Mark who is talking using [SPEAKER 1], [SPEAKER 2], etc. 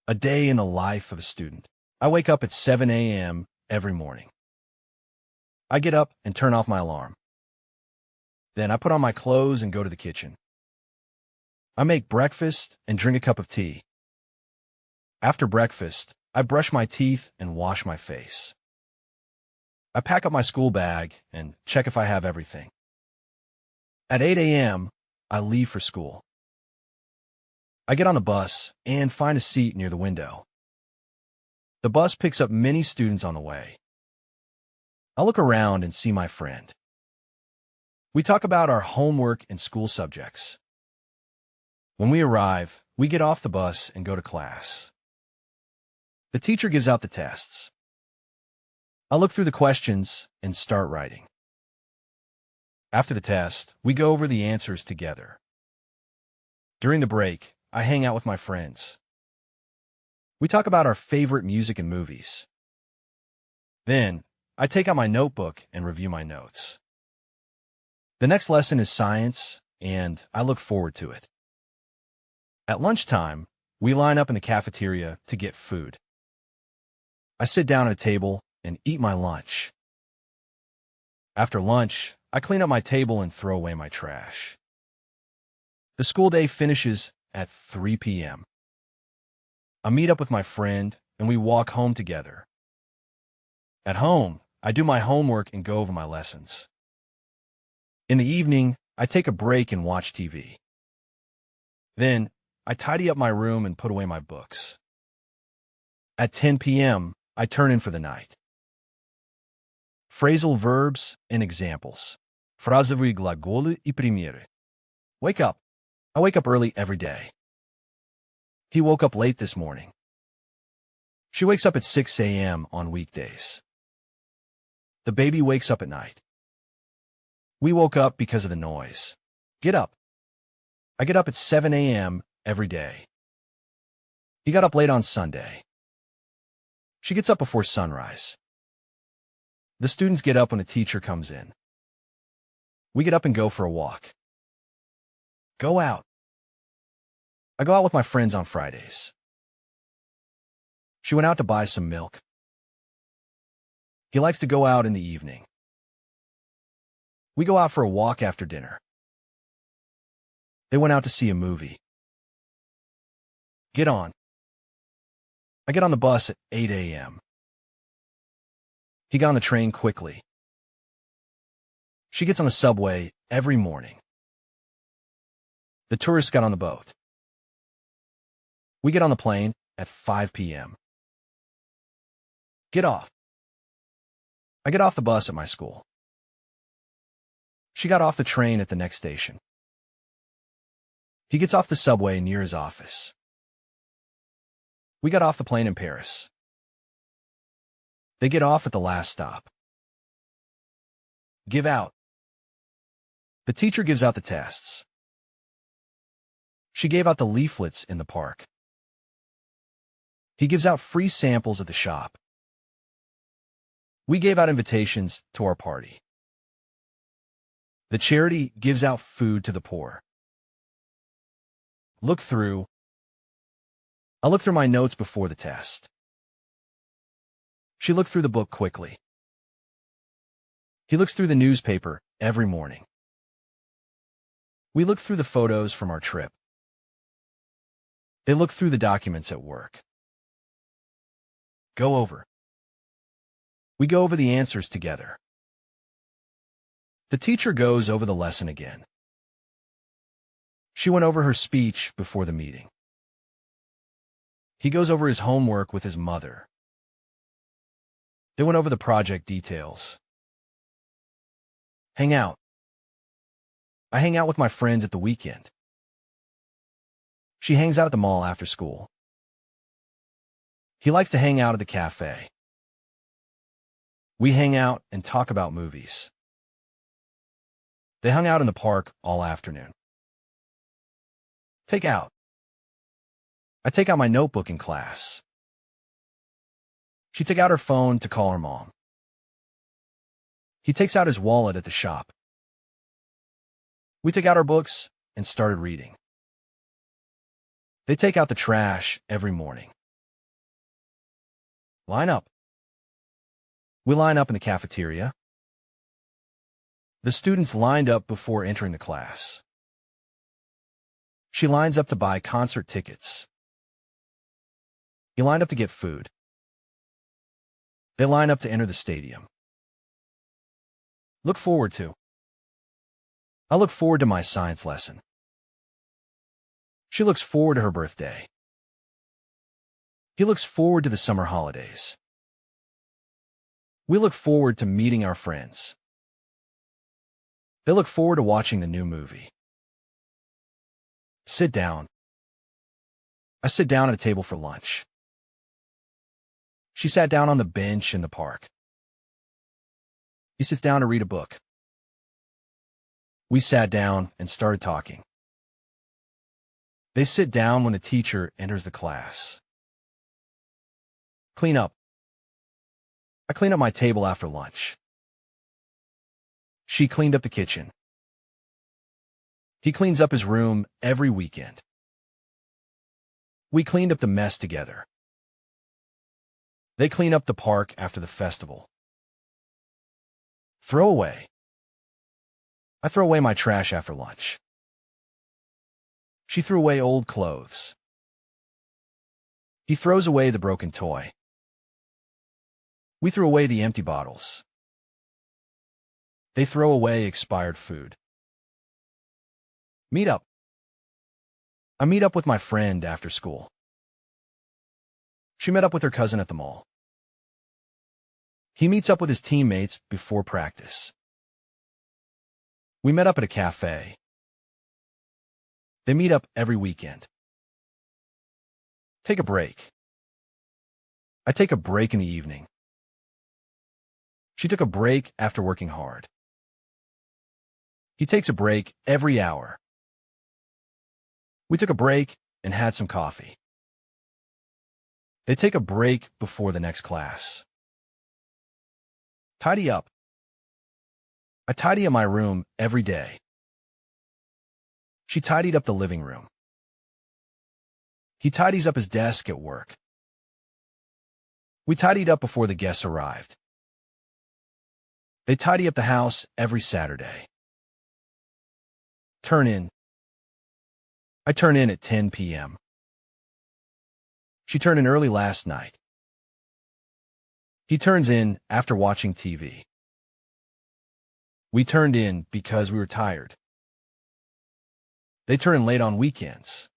[SPEAKER 1] A day in the life of a student. I wake up at 7 a.m. every morning. I get up and turn off my alarm. Then I put on my clothes and go to the kitchen. I make breakfast and drink a cup of tea. After breakfast, I brush my teeth and wash my face. I pack up my school bag and check if I have everything. At 8 a.m., I leave for school. I get on the bus and find a seat near the window. The bus picks up many students on the way. I look around and see my friend. We talk about our homework and school subjects. When we arrive, we get off the bus and go to class. The teacher gives out the tests. I look through the questions and start writing. After the test, we go over the answers together. During the break, I hang out with my friends. We talk about our favorite music and movies. Then, I take out my notebook and review my notes. The next lesson is science, and I look forward to it. At lunchtime, we line up in the cafeteria to get food. I sit down at a table and eat my lunch. After lunch, I clean up my table and throw away my trash. The school day finishes at 3 p.m. I meet up with my friend and we walk home together. At home, I do my homework and go over my lessons. In the evening, I take a break and watch TV. Then, I tidy up my room and put away my books. At 10 p.m., I turn in for the night. Phrasal verbs and examples. Фразовые глаголы и примеры. Wake up. I wake up early every day. He woke up late this morning. She wakes up at 6 a.m. on weekdays. The baby wakes up at night. We woke up because of the noise. Get up. I get up at 7 a.m. every day. He got up late on Sunday. She gets up before sunrise. The students get up when the teacher comes in. We get up and go for a walk. Go out. I go out with my friends on Fridays. She went out to buy some milk. He likes to go out in the evening. We go out for a walk after dinner. They went out to see a movie. Get on. I get on the bus at 8 a.m. He got on the train quickly. She gets on the subway every morning. The tourists got on the boat. We get on the plane at 5 p.m. Get off. I get off the bus at my school. She got off the train at the next station. He gets off the subway near his office. We got off the plane in Paris. They get off at the last stop. Give out. The teacher gives out the tests. She gave out the leaflets in the park. He gives out free samples at the shop. We gave out invitations to our party. The charity gives out food to the poor. Look through. I look through my notes before the test. She looked through the book quickly. He looks through the newspaper every morning. We look through the photos from our trip. They look through the documents at work. Go over. We go over the answers together. The teacher goes over the lesson again. She went over her speech before the meeting. He goes over his homework with his mother. They went over the project details. Hang out. I hang out with my friends at the weekend. She hangs out at the mall after school. He likes to hang out at the cafe. We hang out and talk about movies. They hung out in the park all afternoon. Take out. I take out my notebook in class. She took out her phone to call her mom. He takes out his wallet at the shop. We took out our books and started reading. They take out the trash every morning. Line up. We line up in the cafeteria. The students lined up before entering the class. She lines up to buy concert tickets. He lined up to get food. They line up to enter the stadium. Look forward to. I look forward to my science lesson. She looks forward to her birthday. He looks forward to the summer holidays. We look forward to meeting our friends. They look forward to watching the new movie. Sit down. I sit down at a table for lunch. She sat down on the bench in the park. He sits down to read a book. We sat down and started talking. They sit down when the teacher enters the class. Clean up. I clean up my table after lunch. She cleaned up the kitchen. He cleans up his room every weekend. We cleaned up the mess together. They clean up the park after the festival. Throw away. I throw away my trash after lunch. She threw away old clothes. He throws away the broken toy. We threw away the empty bottles. They throw away expired food. Meet up. I meet up with my friend after school. She met up with her cousin at the mall. He meets up with his teammates before practice. We met up at a cafe. They meet up every weekend. Take a break. I take a break in the evening. She took a break after working hard. He takes a break every hour. We took a break and had some coffee. They take a break before the next class. Tidy up. I tidy up my room every day. She tidied up the living room. He tidies up his desk at work. We tidied up before the guests arrived. They tidy up the house every Saturday. Turn in. I turn in at 10 p.m. She turned in early last night. He turns in after watching TV. We turned in because we were tired. They turn in late on weekends.